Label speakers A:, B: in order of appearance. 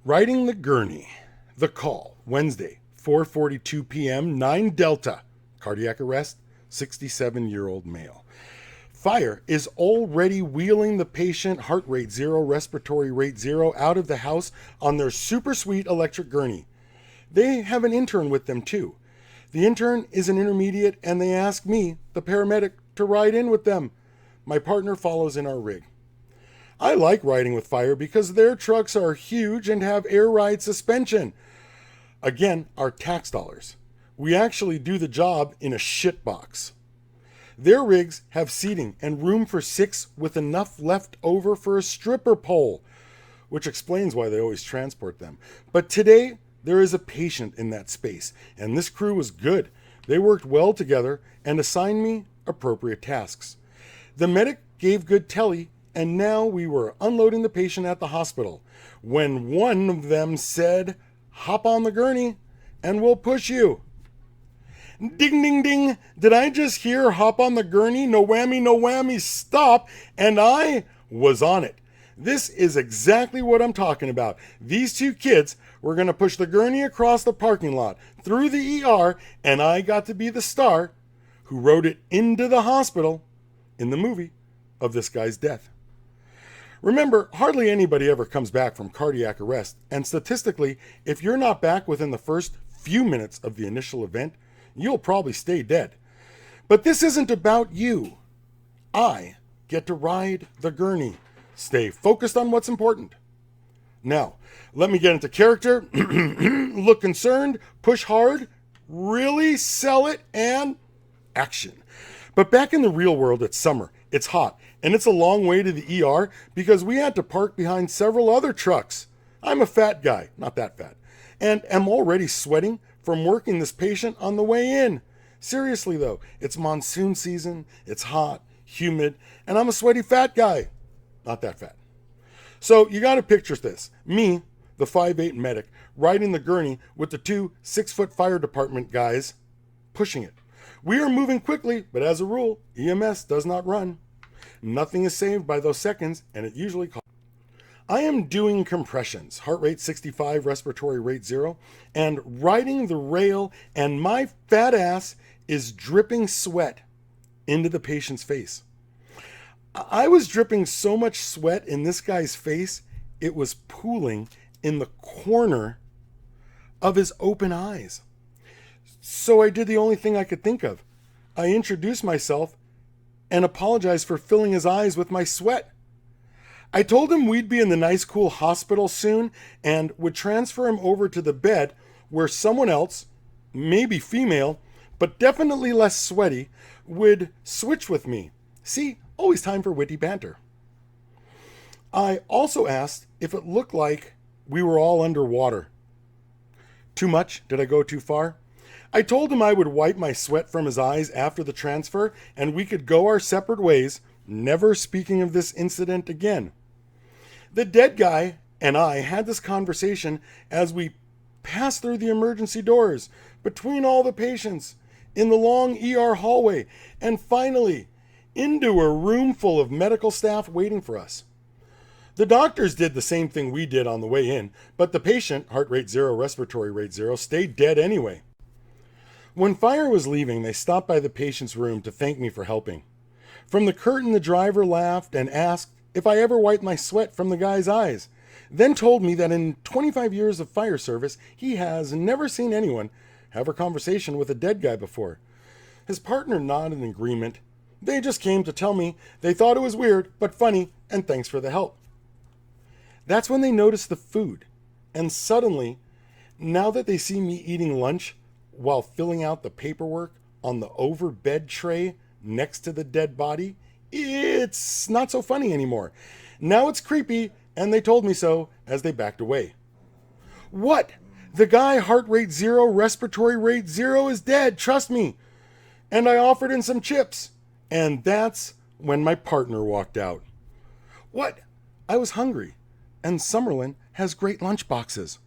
A: Riding the Gurney. The call, Wednesday, 4:42 p.m., 9 Delta. Cardiac arrest, 67-year-old male. Fire is already wheeling the patient, heart rate 0, respiratory rate 0, out of the house on their super sweet electric gurney. They have an intern with them too. The intern is an intermediate and they ask me, the paramedic, to ride in with them. My partner follows in our rig. I like riding with fire because their trucks are huge and have air ride suspension. Again, our tax dollars. We actually do the job in a shit box. Their rigs have seating and room for 6 with enough left over for a stripper pole, which explains why they always transport them. But today, there is a patient in that space, and this crew was good. They worked well together and assigned me appropriate tasks. The medic gave good telly, and now we were unloading the patient at the hospital when one of them said, "Hop on the gurney and we'll push you." Ding, ding, ding. Did I just hear hop on the gurney? No whammy, no whammy, stop. And I was on it. This is exactly what I'm talking about. These two kids were going to push the gurney across the parking lot through the ER, and I got to be the star who rode it into the hospital in the movie of this guy's death. Remember, hardly anybody ever comes back from cardiac arrest, and statistically, if you're not back within the first few minutes of the initial event, you'll probably stay dead. But this isn't about you. I get to ride the gurney. Stay focused on what's important. Now, let me get into character. Look concerned, push hard, really sell it, and action. But back in the real world, it's summer, it's hot, and it's a long way to the ER because we had to park behind several other trucks. I'm a fat guy, not that fat, and am already sweating from working this patient on the way in. Seriously though, it's monsoon season, it's hot, humid, and I'm a sweaty fat guy, not that fat. So you got to picture this. Me, the 5'8" medic, riding the gurney with the 2 6-foot fire department guys pushing it. We are moving quickly, but as a rule, EMS does not run. Nothing is saved by those seconds, and it usually costs. I am doing compressions, heart rate 65, respiratory rate 0, and riding the rail, and my fat ass is dripping sweat into the patient's face. I was dripping so much sweat in this guy's face, it was pooling in the corner of his open eyes. So I did the only thing I could think of. I introduced myself and apologized for filling his eyes with my sweat. I told him we'd be in the nice cool hospital soon and would transfer him over to the bed where someone else, maybe female, but definitely less sweaty, would switch with me. See, always time for witty banter. I also asked if it looked like we were all underwater. Too much? Did I go too far? I told him I would wipe my sweat from his eyes after the transfer and we could go our separate ways, never speaking of this incident again. The dead guy and I had this conversation as we passed through the emergency doors, between all the patients, in the long ER hallway, and finally into a room full of medical staff waiting for us. The doctors did the same thing we did on the way in, but the patient, heart rate 0, respiratory rate 0, stayed dead anyway. When fire was leaving, they stopped by the patient's room to thank me for helping. From the curtain, the driver laughed and asked if I ever wiped my sweat from the guy's eyes, then told me that in 25 years of fire service, he has never seen anyone have a conversation with a dead guy before. His partner nodded in agreement. They just came to tell me they thought it was weird, but funny, and thanks for the help. That's when they noticed the food. And suddenly, now that they see me eating lunch while filling out the paperwork on the overbed tray next to the dead body, it's not so funny anymore. Now it's creepy, and they told me so as they backed away. What? The guy heart rate 0, respiratory rate 0 is dead, trust me. And I offered in some chips. And that's when my partner walked out. What? I was hungry, and Summerlin has great lunch boxes.